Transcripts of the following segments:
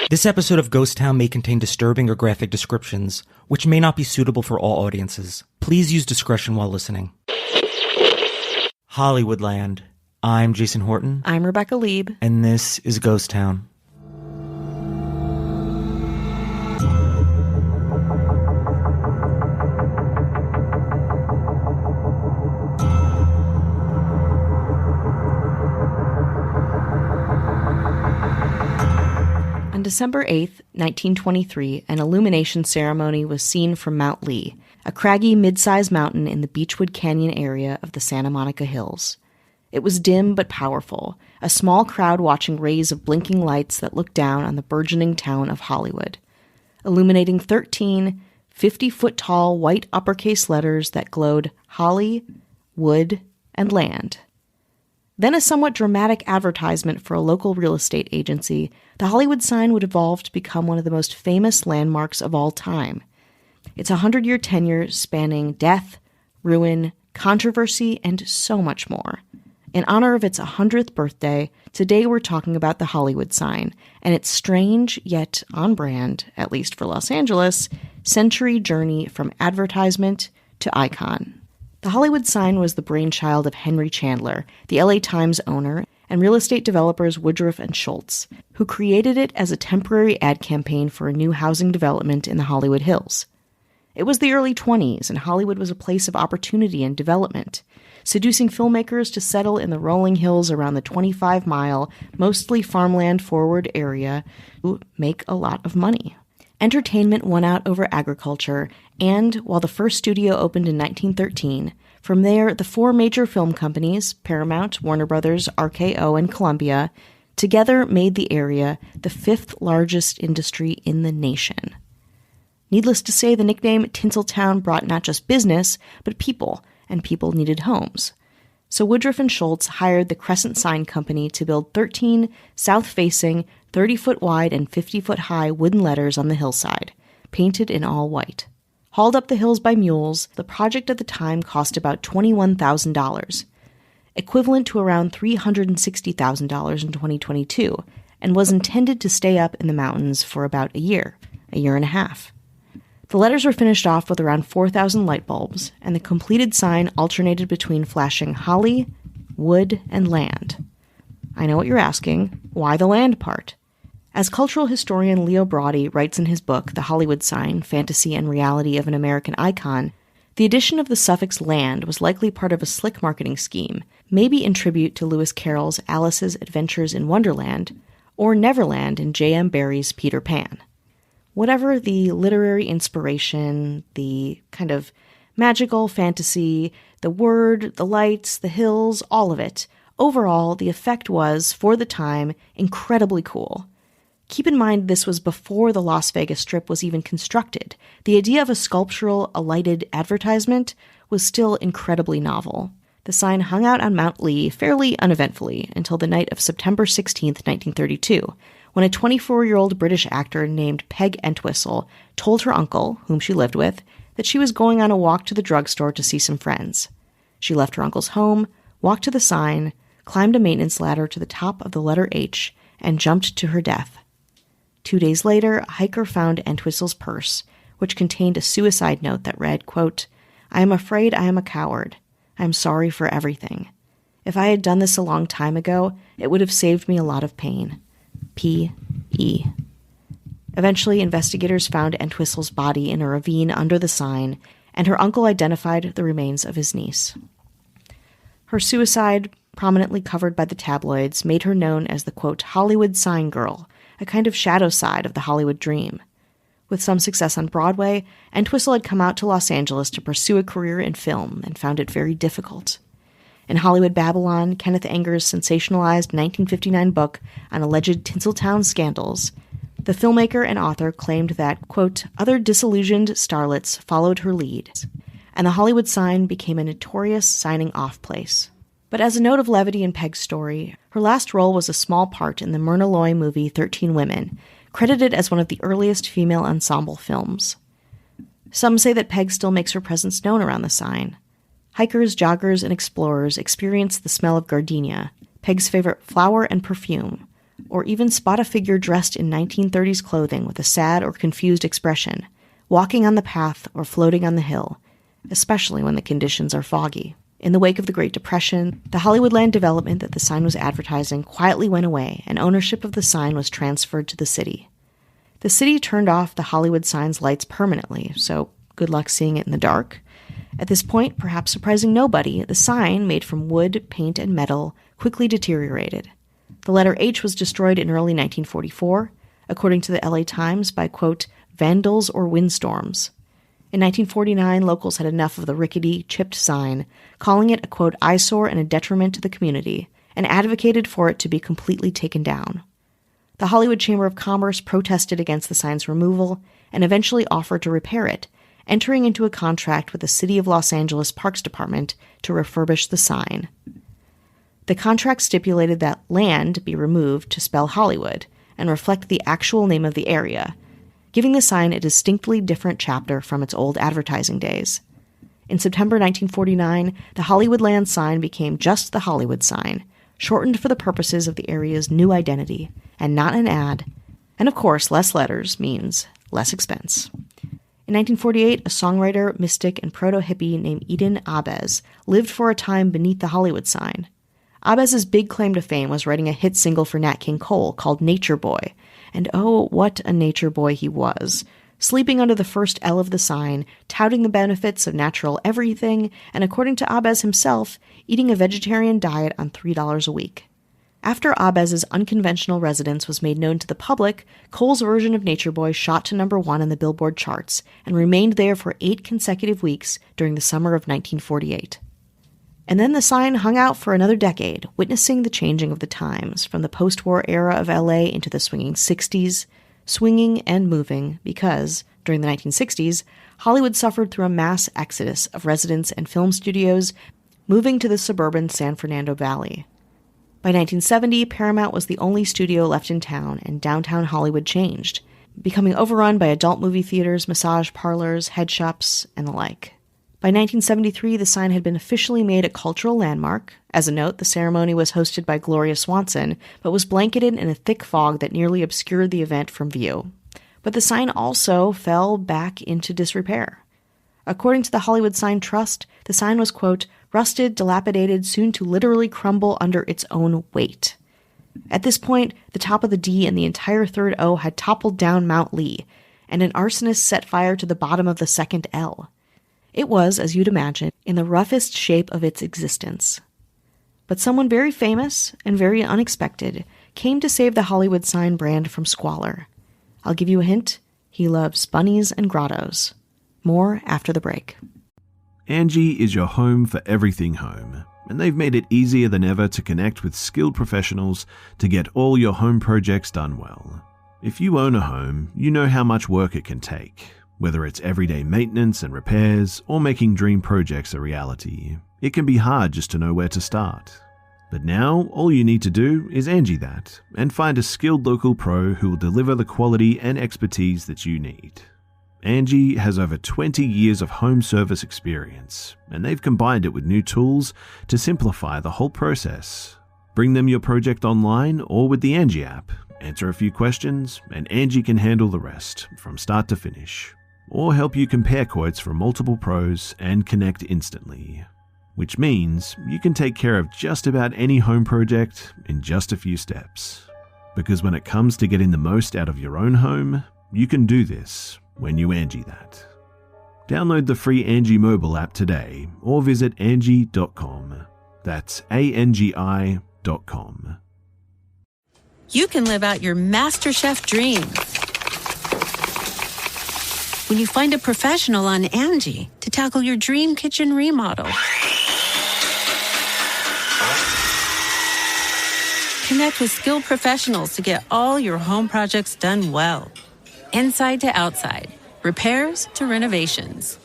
This episode of Ghost Town may contain disturbing or graphic descriptions, which may not be suitable for all audiences. Please use discretion while listening. Hollywoodland. I'm Jason Horton. I'm Rebecca Lieb. And this is Ghost Town. On December 8th, 1923, an illumination ceremony was seen from Mount Lee, a craggy mid-sized mountain in the Beechwood Canyon area of the Santa Monica Hills. It was dim but powerful, a small crowd watching rays of blinking lights that looked down on the burgeoning town of Hollywood, illuminating 13 50-foot-tall white uppercase letters that glowed Holly, Wood, and Land. Then a somewhat dramatic advertisement for a local real estate agency, the Hollywood sign would evolve to become one of the most famous landmarks of all time. It's a 100-year tenure spanning death, ruin, controversy, and so much more. In honor of its 100th birthday, today we're talking about the Hollywood sign and its strange, yet on brand, at least for Los Angeles, century journey from advertisement to icon. The Hollywood sign was the brainchild of Henry Chandler, the LA Times owner, and real estate developers Woodruff and Schultz, who created it as a temporary ad campaign for a new housing development in the Hollywood Hills. It was the early 1920s, and Hollywood was a place of opportunity and development, seducing filmmakers to settle in the rolling hills around the 25-mile, mostly farmland-forward area to make a lot of money. Entertainment won out over agriculture, and while the first studio opened in 1913, from there the four major film companies, Paramount, Warner Brothers, RKO, and Columbia, together made the area the fifth largest industry in the nation. Needless to say, the nickname Tinseltown brought not just business, but people, and people needed homes. So Woodruff and Schultz hired the Crescent Sign Company to build 13 south-facing, 30-foot-wide and 50-foot-high wooden letters on the hillside, painted in all white. Hauled up the hills by mules, the project at the time cost about $21,000, equivalent to around $360,000 in 2022, and was intended to stay up in the mountains for about a year and a half. The letters were finished off with around 4,000 light bulbs, and the completed sign alternated between flashing Holly, Wood, and Land. I know what you're asking. Why the land part? As cultural historian Leo Braudy writes in his book, The Hollywood Sign, Fantasy and Reality of an American Icon, the addition of the suffix land was likely part of a slick marketing scheme, maybe in tribute to Lewis Carroll's Alice's Adventures in Wonderland, or Neverland in J.M. Barrie's Peter Pan. Whatever the literary inspiration, the kind of magical fantasy, the word, the lights, the hills, all of it, overall, the effect was, for the time, incredibly cool. Keep in mind this was before the Las Vegas Strip was even constructed. The idea of a sculptural, alighted advertisement was still incredibly novel. The sign hung out on Mount Lee fairly uneventfully until the night of September 16, 1932, when a 24-year-old British actor named Peg Entwistle told her uncle, whom she lived with, that she was going on a walk to the drugstore to see some friends. She left her uncle's home, walked to the sign, climbed a maintenance ladder to the top of the letter H, and jumped to her death. 2 days later, a hiker found Entwistle's purse, which contained a suicide note that read, quote, "I am afraid I am a coward. I am sorry for everything. If I had done this a long time ago, it would have saved me a lot of pain. P.E." Eventually, investigators found Entwistle's body in a ravine under the sign, and her uncle identified the remains of his niece. Her suicide, prominently covered by the tabloids, made her known as the, quote, Hollywood sign girl, a kind of shadow side of the Hollywood dream. With some success on Broadway, Entwistle had come out to Los Angeles to pursue a career in film and found it very difficult. In Hollywood Babylon, Kenneth Anger's sensationalized 1959 book on alleged Tinseltown scandals, the filmmaker and author claimed that, quote, other disillusioned starlets followed her lead, and the Hollywood sign became a notorious signing-off place. But as a note of levity in Peg's story, her last role was a small part in the Myrna Loy movie 13 Women, credited as one of the earliest female ensemble films. Some say that Peg still makes her presence known around the sign. Hikers, joggers, and explorers experience the smell of gardenia, Peg's favorite flower and perfume, or even spot a figure dressed in 1930s clothing with a sad or confused expression, walking on the path or floating on the hill, especially when the conditions are foggy. In the wake of the Great Depression, the Hollywoodland development that the sign was advertising quietly went away, and ownership of the sign was transferred to the city. The city turned off the Hollywood sign's lights permanently, so good luck seeing it in the dark. At this point, perhaps surprising nobody, the sign, made from wood, paint, and metal, quickly deteriorated. The letter H was destroyed in early 1944, according to the LA Times, by, quote, vandals or windstorms. In 1949, locals had enough of the rickety, chipped sign, calling it a, quote, eyesore and a detriment to the community, and advocated for it to be completely taken down. The Hollywood Chamber of Commerce protested against the sign's removal and eventually offered to repair it, entering into a contract with the City of Los Angeles Parks Department to refurbish the sign. The contract stipulated that land be removed to spell Hollywood and reflect the actual name of the area, giving the sign a distinctly different chapter from its old advertising days. In September 1949, the Hollywoodland sign became just the Hollywood sign, shortened for the purposes of the area's new identity, and not an ad. And of course, less letters means less expense. In 1948, a songwriter, mystic, and proto-hippie named Eden Ahbez lived for a time beneath the Hollywood sign. Ahbez's big claim to fame was writing a hit single for Nat King Cole called Nature Boy, and oh, what a nature boy he was, sleeping under the first L of the sign, touting the benefits of natural everything, and according to Ahbez himself, eating a vegetarian diet on $3 a week. After Ahbez's unconventional residence was made known to the public, Cole's version of Nature Boy shot to number 1 on the Billboard charts and remained there for 8 consecutive weeks during the summer of 1948. And then the sign hung out for another decade, witnessing the changing of the times from the post-war era of LA into the swinging 60s, swinging and moving because, during the 1960s, Hollywood suffered through a mass exodus of residents and film studios moving to the suburban San Fernando Valley. By 1970, Paramount was the only studio left in town, and downtown Hollywood changed, becoming overrun by adult movie theaters, massage parlors, head shops, and the like. By 1973, the sign had been officially made a cultural landmark. As a note, the ceremony was hosted by Gloria Swanson, but was blanketed in a thick fog that nearly obscured the event from view. But the sign also fell back into disrepair. According to the Hollywood Sign Trust, the sign was, quote, rusted, dilapidated, soon to literally crumble under its own weight. At this point, the top of the D and the entire third O had toppled down Mount Lee, and an arsonist set fire to the bottom of the second L. It was, as you'd imagine, in the roughest shape of its existence. But someone very famous and very unexpected came to save the Hollywood Sign brand from squalor. I'll give you a hint. He loves bunnies and grottos. More after the break. Angie is your home for everything home, and they've made it easier than ever to connect with skilled professionals to get all your home projects done well. If you own a home, you know how much work it can take. Whether it's everyday maintenance and repairs or making dream projects a reality, it can be hard just to know where to start. But now, all you need to do is Angie that and find a skilled local pro who will deliver the quality and expertise that you need. Angie has over 20 years of home service experience, and they've combined it with new tools to simplify the whole process. Bring them your project online or with the Angie app, answer a few questions, and Angie can handle the rest from start to finish. Or help you compare quotes from multiple pros and connect instantly. Which means you can take care of just about any home project in just a few steps. Because when it comes to getting the most out of your own home, you can do this when you Angie that. Download the free Angie mobile app today or visit Angie.com. That's ANGI.com. You can live out your MasterChef dream when you find a professional on Angie to tackle your dream kitchen remodel. Connect with skilled professionals to get all your home projects done well. Inside to outside, repairs to renovations.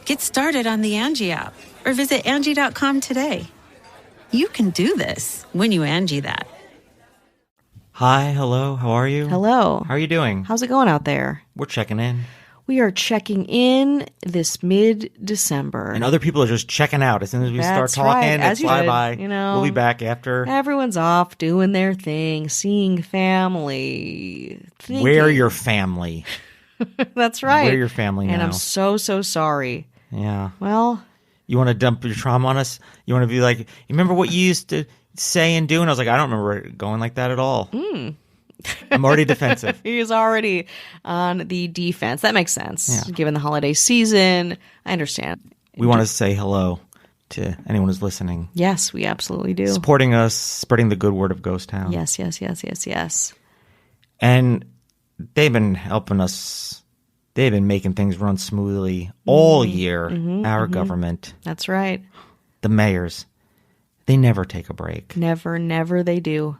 Get started on the Angie app or visit Angie.com today. You can do this when you Angie that. Hi, hello, how are you? Hello. How are you doing? How's it going out there? We're checking in. We are checking in this mid-December. And other people are just checking out. As soon as we That's start talking, right. As it's you should, bye-bye. you know. We'll be back after. Everyone's off doing their thing, seeing family. Thinking. We're your family. That's right. We're your family now. And I'm so sorry. Yeah. Well, You want to dump your trauma on us? You want to be like, you remember what you used to say and do? And I was like, I don't remember it going like that at all. I'm already defensive. he is already on the defense. That makes sense. Given the holiday season, I understand. We want to say hello to anyone who's listening. Yes, we absolutely do. Supporting us, spreading the good word of Ghost Town. Yes. And they've been helping us. They've been making things run smoothly all year. Our government, That's right. the mayors, they never take a break. Never they do.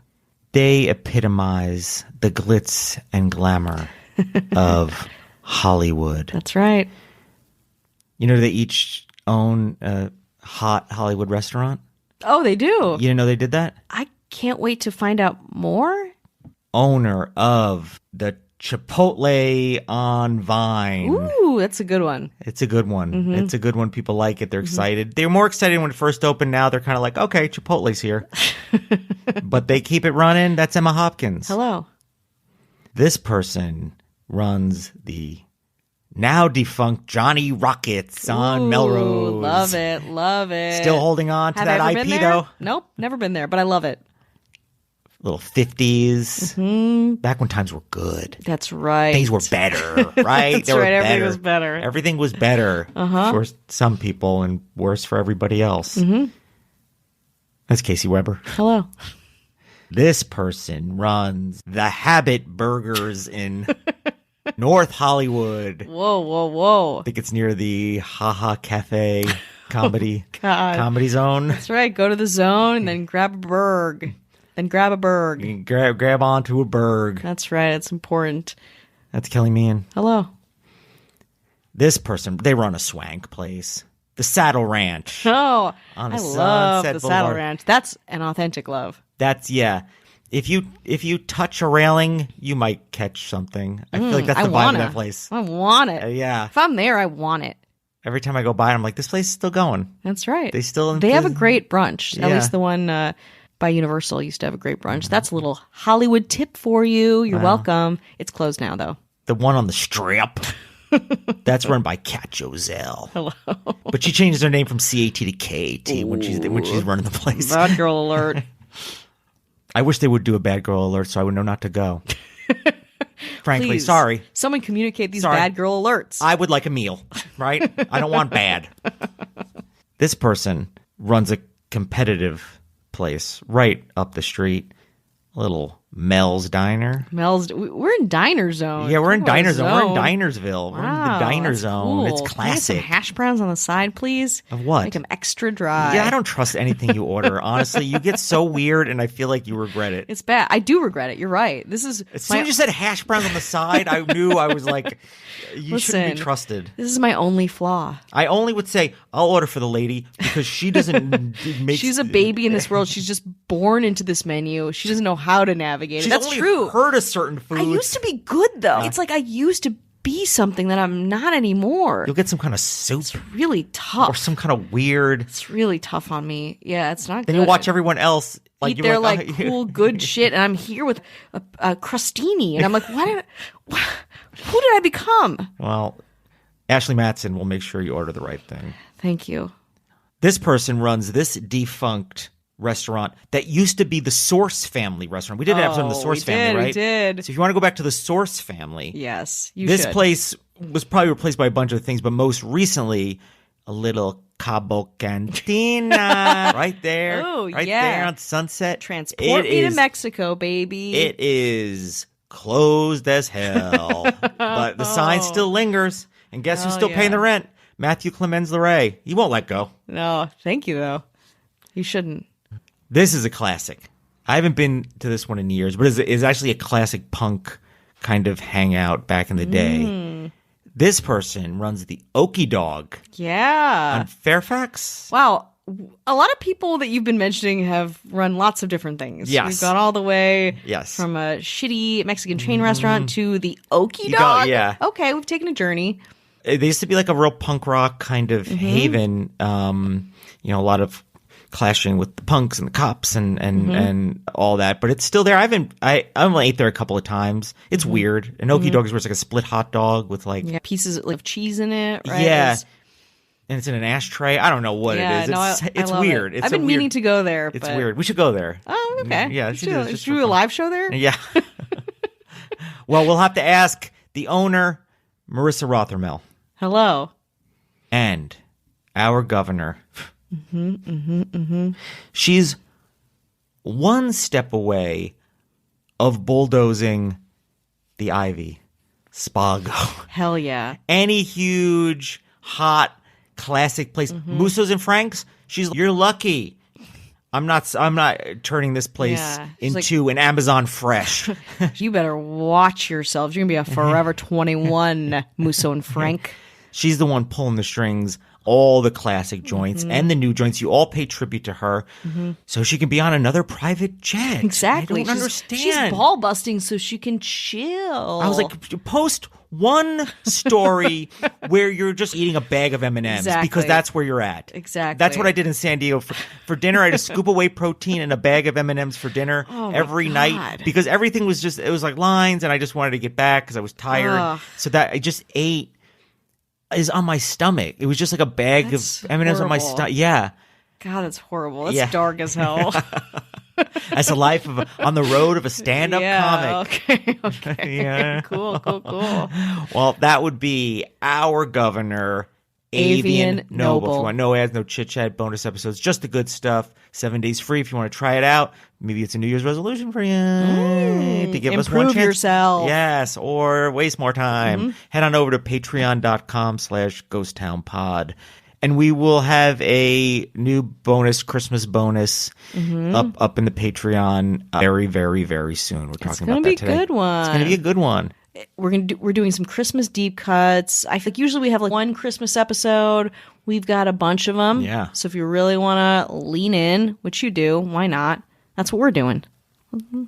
They epitomize the glitz and glamour of Hollywood. That's right. You know, they each own a hot Hollywood restaurant. Oh, they do. You didn't know they did that? I can't wait to find out more. Owner of the Chipotle on Vine. Ooh, that's a good one. It's a good one. It's a good one. People like it. They're excited. They were more excited when it first opened. Now they're kind of like, okay, Chipotle's here. But they keep it running. That's Emma Hopkins. Hello. This person runs the now defunct Johnny Rockets on Ooh, Melrose. Love it. Still holding on to Have that I ever IP, been there? though. Nope, never been there, but I love it. Little 50s. Back when times were good. That's right. Things were better, right? That's They were right, everything better. was better. Everything was better for some people and worse for everybody else. That's Casey Weber. Hello. This person runs the Habit Burgers in North Hollywood. Whoa. I think it's near the Haha Cafe comedy God. comedy zone. That's right. Go to the zone and then grab a burg. Then grab a burg. You can grab onto a burg. That's right. It's important. That's Kelly Meehan. Hello. This person, they run a swank place. The Saddle Ranch. Oh, On I the love Sunset the Saddle Boulevard. Ranch. That's an authentic love. That's, yeah. If you touch a railing, you might catch something. I feel like that's I the vibe wanna. of that place. I want it. Yeah. If I'm there, I want it. Every time I go by, I'm like, this place is still going. That's right. They have a great brunch. At Yeah. least the one by Universal used to have a great brunch. That's a little Hollywood tip for you. You're welcome. It's closed now, though. The one on the Strip. That's run by Kat Joselle. Hello. But she changed her name from CAT to KAT when she's running the place. Bad girl alert. I wish they would do a bad girl alert so I would know not to go. Frankly, Please, sorry. Someone communicate these Sorry. bad girl alerts. I would like a meal, right? I don't want bad. This person runs a competitive place right up the street. Little Mel's Diner. We're in Diner Zone. Yeah, we're in Talk about Diner Zone. We're in Dinersville. We're in the Wow, Diner that's Zone. cool. It's Can I get classic. some hash browns on the side, please. Of what? Make them extra dry. Yeah, I don't trust anything you order. Honestly, you get so weird, and I feel like you regret it. It's bad. I do regret it. You're right. This is As soon as you said hash browns on the side, I knew I was like, you shouldn't Listen. be trusted. This is my only flaw. I only would say, I'll order for the lady because she doesn't make... She's a baby in this world. She's just born into this menu. She doesn't know how to navigate it. She's That's only true. heard of certain foods. I used to be good though. It's like I used to be something that I'm not anymore. You'll get some kind of soup Really tough. or some kind of weird... It's really tough on me. Yeah, it's not Then good. you watch everyone else... Eat you're their like, like oh, cool good shit, and I'm here with a crostini, and I'm like, who did I become? Well, Ashley Matson will make sure you order the right thing. Thank you. This person runs this defunct restaurant that used to be the Source Family restaurant. We did an episode on the Source Family, right? We did. So if you want to go back to the Source Family, Yes, you this should. place was probably replaced by a bunch of things, but most recently, a little Cabo Cantina right there. Oh, right yeah. there on Sunset. Transport It me to is- Mexico, baby. It is closed as hell, but the sign still lingers. And guess who's Oh, still paying yeah. the rent? Matthew Clemens Leray. He won't let go. No, thank you though. You shouldn't. This is a classic. I haven't been to this one in years, but it's actually a classic punk kind of hangout back in the day. This person runs the Okie Dog Yeah. on Fairfax. Wow. a lot of people that you've been mentioning have run lots of different things. Yes. We've gone all the way Yes. from a shitty Mexican chain restaurant to the Okie You go- Dog. yeah. Okay, we've taken a journey. They used to be like a real punk rock kind of haven. A lot of clashing with the punks and the cops and all that. But it's still there. I only ate there a couple of times. It's weird. An Okie Dog is where it's like a split hot dog with like Pieces of cheese in it, right? yeah. It's- And it's in an ashtray. I don't know what it is. It's love weird. It. It's I've been meaning to go there. It's but... weird. We should go there. Oh, okay. Yeah, Should it's we just do for a fun. live show there? Yeah. Well, we'll have to ask the owner, Marissa Rothermel, Hello. and our governor. She's one step away of bulldozing the Ivy, Spago. Hell yeah. Any huge, hot, classic place. Musso's and Frank's, you're lucky. I'm not turning this place Yeah. She's into an Amazon Fresh. You better watch yourselves. You're going to be a Forever 21, Musso and Frank. She's the one pulling the strings, all the classic joints and the new joints. You all pay tribute to her so she can be on another private jet. Exactly. I don't understand. She's ball busting so she can chill. I was like, post one story where you're just eating a bag of M&Ms Exactly. because that's where you're at. Exactly. That's what I did in San Diego for dinner. I just scoop away protein and a bag of M&Ms for dinner every night God. because everything was it was like lines and I just wanted to get back because I was tired. Ugh. So that I just ate is on my stomach. It was just like a bag That's of M&Ms on my horrible. stomach. Yeah. God, that's horrible. That's Yeah. dark as hell. That's the life of on the road of a stand-up yeah, comic. Okay. Yeah. Cool. Well, that would be our governor, Avian Avian Noble. If Noble. you want no ads, no chit-chat, bonus episodes, just the good stuff. 7 days free if you want to try it out. Maybe it's a New Year's resolution for you to give us one improve chance. yourself. Yes, or waste more time. Head on over to patreon.com/ghosttownpod. And we will have a new Christmas bonus up in the Patreon very, very, very soon. We're talking gonna about be that today. a good one. It's going to be a good one. We're doing some Christmas deep cuts. I think usually we have like one Christmas episode. We've got a bunch of them. Yeah. So if you really want to lean in, which you do, why not? That's what we're doing.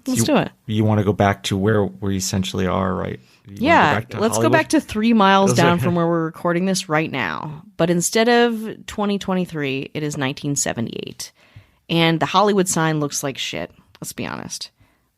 Let's do it. You want to go back to where we essentially are, right? You wanna Yeah, go let's Hollywood? go back to 3 miles Those down are- from where we're recording this right now. But instead of 2023, it is 1978. And the Hollywood sign looks like shit, let's be honest.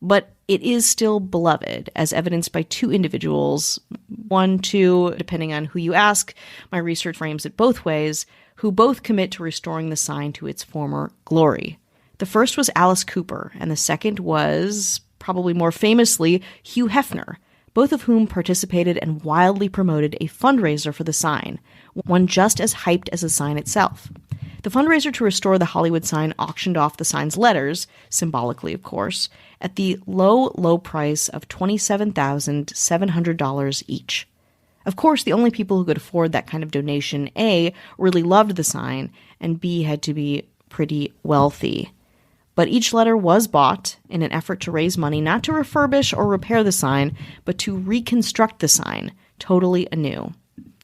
But it is still beloved, as evidenced by 2 individuals, 1, 2, depending on who you ask. My research frames it both ways, who both commit to restoring the sign to its former glory. The first was Alice Cooper, and the second was, probably more famously, Hugh Hefner, both of whom participated and wildly promoted a fundraiser for the sign, one just as hyped as the sign itself. The fundraiser to restore the Hollywood sign auctioned off the sign's letters, symbolically of course, at the low price of $27,700 each. Of course, the only people who could afford that kind of donation, A, really loved the sign, and B, had to be pretty wealthy. But each letter was bought in an effort to raise money not to refurbish or repair the sign, but to reconstruct the sign, totally anew.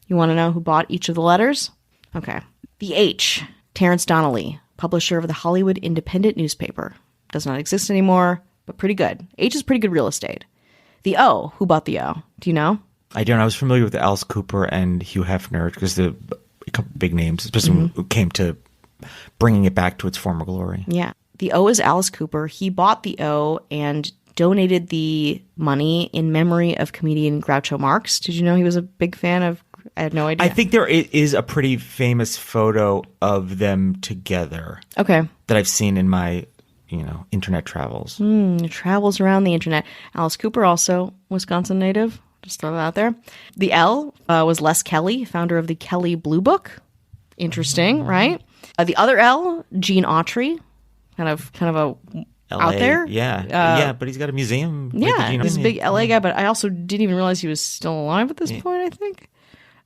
You want to know who bought each of the letters? Okay. The H, Terrence Donnelly, publisher of the Hollywood Independent newspaper. Does not exist anymore, but pretty good. H is pretty good real estate. The O, who bought the O? Do you know? I don't. I was familiar with Alice Cooper and Hugh Hefner because a couple big names, especially who came to bringing it back to its former glory. Yeah. The O is Alice Cooper. He bought the O and donated the money in memory of comedian Groucho Marx. Did you know he was a big fan of? I had no idea. I think there is a pretty famous photo of them together Okay. that I've seen in my, internet travels. It travels around the internet. Alice Cooper, also Wisconsin native. Just throw that out there. The L was Les Kelly, founder of the Kelly Blue Book. Interesting, right? The other L, Gene Autry, kind of a LA, out there. Yeah, but he's got a museum. with the Yeah, Gene he's a Autry. big LA guy, but I also didn't even realize he was still alive at this point, I think.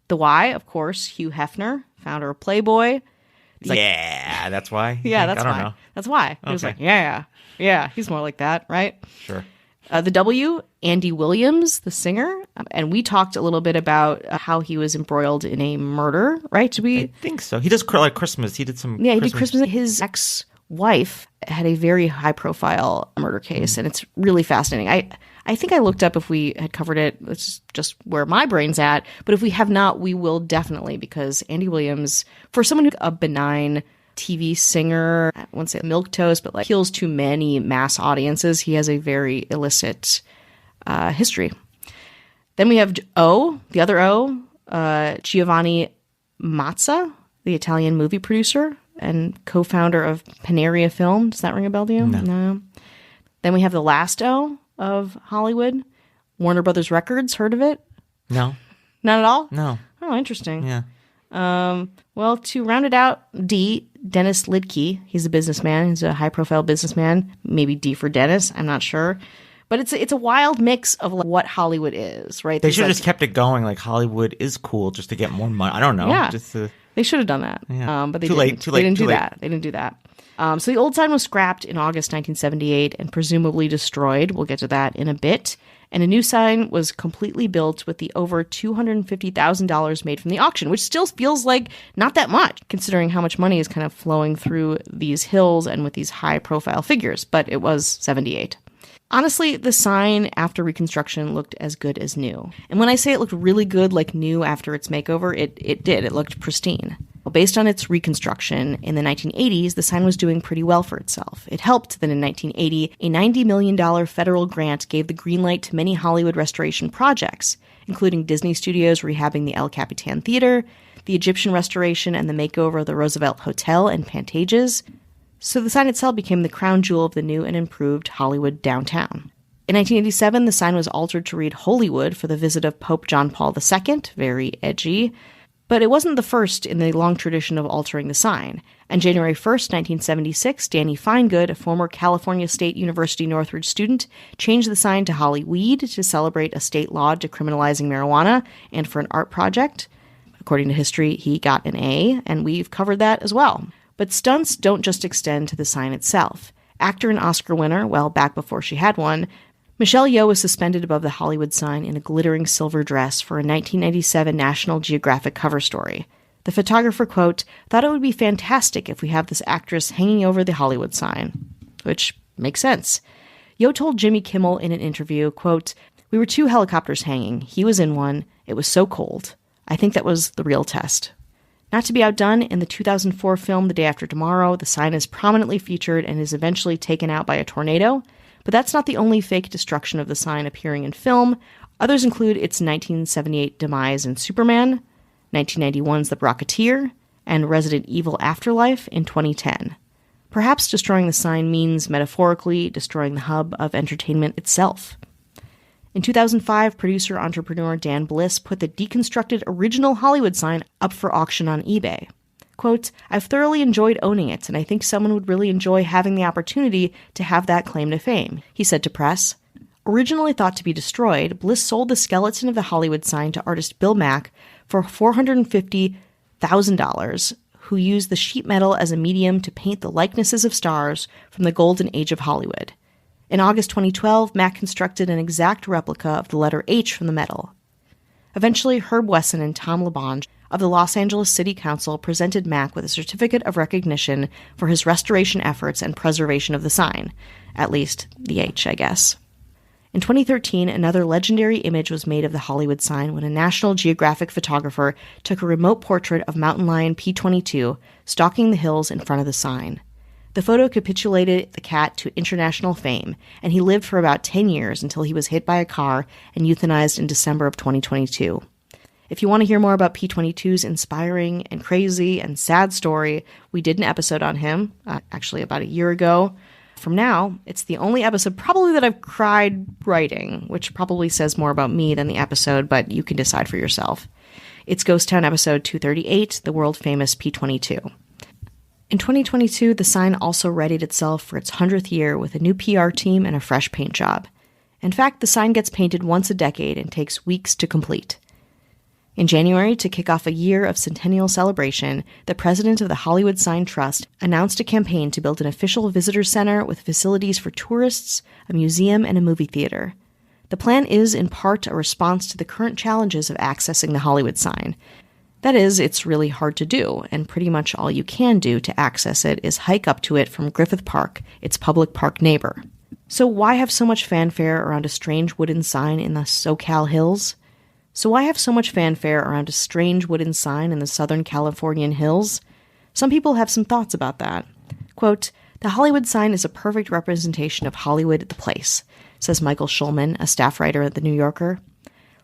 The Y, of course, Hugh Hefner, founder of Playboy. Yeah, that's why. Yeah, I that's don't why. know. That's why. He was Okay. like, yeah, he's more like that, right? Sure. The W, Andy Williams, the singer. And we talked a little bit about how he was embroiled in a murder, right? Did we? I think so. He does like Christmas. He did some. Yeah, he did Christmas. His ex-wife had a very high-profile murder case, and it's really fascinating. I think I looked up if we had covered it. It's just where my brain's at. But if we have not, we will definitely, because Andy Williams, for someone who's a benign TV singer, I wouldn't say milquetoast, but like appeals to many mass audiences, he has a very illicit history. Then we have O, the other O, Giovanni Mazza, the Italian movie producer and co-founder of Paneria Film. Does that ring a bell to you? No. Then we have the last O of Hollywood, Warner Brothers Records. Heard of it? No. Not at all? No. Oh, interesting. Yeah. Well, to round it out, D, Dennis Lidke. He's a businessman. He's a high-profile businessman. Maybe D for Dennis. I'm not sure. But it's a wild mix of like what Hollywood is, right? They should have just kept it going. Like Hollywood is cool just to get more money. I don't know. Yeah. Just they should have done that. Yeah. But they Too didn't. late, too late, They didn't too do late. that. They didn't do that. So the old sign was scrapped in August 1978 and presumably destroyed. We'll get to that in a bit. And a new sign was completely built with the over $250,000 made from the auction, which still feels like not that much, considering how much money is kind of flowing through these hills and with these high-profile figures. But it was 78. Honestly, the sign after reconstruction looked as good as new. And when I say it looked really good, like new after its makeover, it did. It looked pristine. Well, based on its reconstruction in the 1980s, the sign was doing pretty well for itself. It helped that in 1980, a $90 million federal grant gave the green light to many Hollywood restoration projects, including Disney Studios rehabbing the El Capitan Theater, the Egyptian restoration and the makeover of the Roosevelt Hotel and Pantages. So the sign itself became the crown jewel of the new and improved Hollywood downtown. In 1987, the sign was altered to read Holywood for the visit of Pope John Paul II, very edgy. But it wasn't the first in the long tradition of altering the sign. On January 1st, 1976, Danny Finegood, a former California State University Northridge student, changed the sign to Hollyweed to celebrate a state law decriminalizing marijuana and for an art project. According to history, he got an A, and we've covered that as well. But stunts don't just extend to the sign itself. Actor and Oscar winner, well, back before she had one, Michelle Yeoh was suspended above the Hollywood sign in a glittering silver dress for a 1997 National Geographic cover story. The photographer, quote, thought it would be fantastic if we have this actress hanging over the Hollywood sign. Which makes sense. Yeoh told Jimmy Kimmel in an interview, quote, we were 2 helicopters hanging. He was in one. It was so cold. I think that was the real test. Not to be outdone, in the 2004 film The Day After Tomorrow, the sign is prominently featured and is eventually taken out by a tornado. But that's not the only fake destruction of the sign appearing in film. Others include its 1978 demise in Superman, 1991's The Rocketeer, and Resident Evil Afterlife in 2010. Perhaps destroying the sign means, metaphorically, destroying the hub of entertainment itself. In 2005, producer-entrepreneur Dan Bliss put the deconstructed original Hollywood sign up for auction on eBay. Quote, I've thoroughly enjoyed owning it, and I think someone would really enjoy having the opportunity to have that claim to fame, he said to press. Originally thought to be destroyed, Bliss sold the skeleton of the Hollywood sign to artist Bill Mack for $450,000, who used the sheet metal as a medium to paint the likenesses of stars from the golden age of Hollywood. In August 2012, Mack constructed an exact replica of the letter H from the metal. Eventually, Herb Wesson and Tom LeBonge of the Los Angeles City Council presented Mack with a certificate of recognition for his restoration efforts and preservation of the sign. At least, the H, I guess. In 2013, another legendary image was made of the Hollywood sign when a National Geographic photographer took a remote portrait of mountain lion P-22 stalking the hills in front of the sign. The photo capitulated the cat to international fame, and he lived for about 10 years until he was hit by a car and euthanized in December of 2022. If you want to hear more about P-22's inspiring and crazy and sad story, we did an episode on him, actually about a year ago. From now, it's the only episode probably that I've cried writing, which probably says more about me than the episode, but you can decide for yourself. It's Ghost Town episode 238, the world-famous P-22. In 2022, the sign also readied itself for its 100th year with a new PR team and a fresh paint job. In fact, the sign gets painted once a decade and takes weeks to complete. In January, to kick off a year of centennial celebration, the president of the Hollywood Sign Trust announced a campaign to build an official visitor center with facilities for tourists, a museum, and a movie theater. The plan is, in part, a response to the current challenges of accessing the Hollywood sign. That is, it's really hard to do, and pretty much all you can do to access it is hike up to it from Griffith Park, its public park neighbor. So why have so much fanfare around a strange wooden sign in the SoCal hills? So why have so much fanfare around a strange wooden sign in the Southern Californian hills? Some people have some thoughts about that. Quote, "The Hollywood sign is a perfect representation of Hollywood, the place," says Michael Schulman, a staff writer at The New Yorker.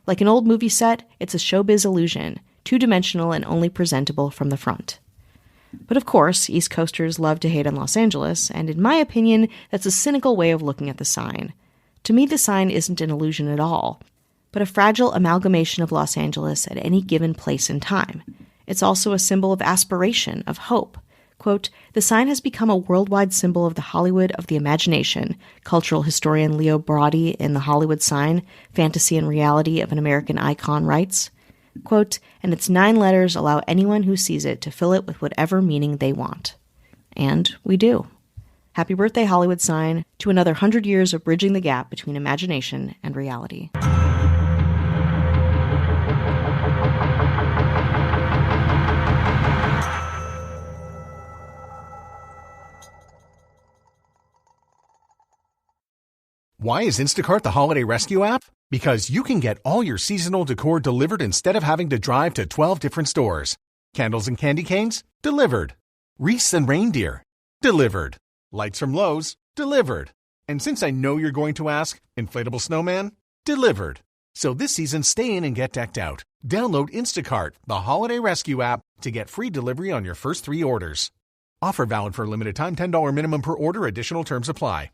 "Like an old movie set, it's a showbiz illusion, two-dimensional and only presentable from the front." But of course, East Coasters love to hate on Los Angeles, and in my opinion, that's a cynical way of looking at the sign. To me, the sign isn't an illusion at all, but a fragile amalgamation of Los Angeles at any given place and time. It's also a symbol of aspiration, of hope. Quote, "The sign has become a worldwide symbol of the Hollywood of the imagination," cultural historian Leo Braudy in The Hollywood Sign, Fantasy and Reality of an American Icon writes. Quote, "And its 9 letters allow anyone who sees it to fill it with whatever meaning they want." And we do. Happy birthday, Hollywood sign, to another 100 years of bridging the gap between imagination and reality. Why is Instacart the holiday rescue app? Because you can get all your seasonal decor delivered instead of having to drive to 12 different stores. Candles and candy canes? Delivered. Wreaths and reindeer? Delivered. Lights from Lowe's? Delivered. And since I know you're going to ask, inflatable snowman? Delivered. So this season, stay in and get decked out. Download Instacart, the holiday rescue app, to get free delivery on your first 3 orders. Offer valid for a limited time, $10 minimum per order, additional terms apply.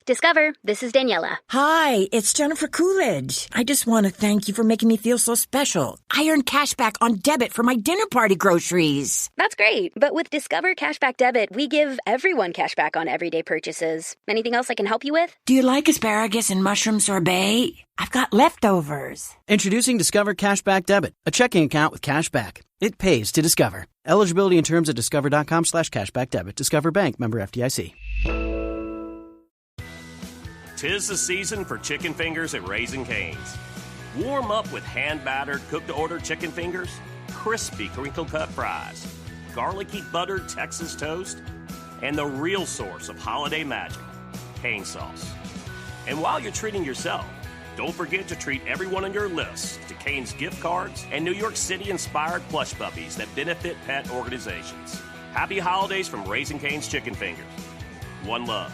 Discover, this is Daniela. Hi, it's Jennifer Coolidge. I just want to thank you for making me feel so special. I earned cash back on debit for my dinner party groceries. That's great, but with Discover Cashback Debit, we give everyone cash back on everyday purchases. Anything else I can help you with? Do you like asparagus and mushroom sorbet? I've got leftovers. Introducing Discover Cashback Debit, a checking account with cash back. It pays to Discover. Eligibility and terms at discover.com/cashbackdebit. Discover Bank, member FDIC. 'Tis the season for chicken fingers at Raising Cane's. Warm up with hand-battered, cooked-to-order chicken fingers, crispy crinkle-cut fries, garlicky buttered Texas toast, and the real source of holiday magic, cane sauce. And while you're treating yourself, don't forget to treat everyone on your list to Cane's gift cards and New York City-inspired plush puppies that benefit pet organizations. Happy holidays from Raising Cane's Chicken Fingers. One love.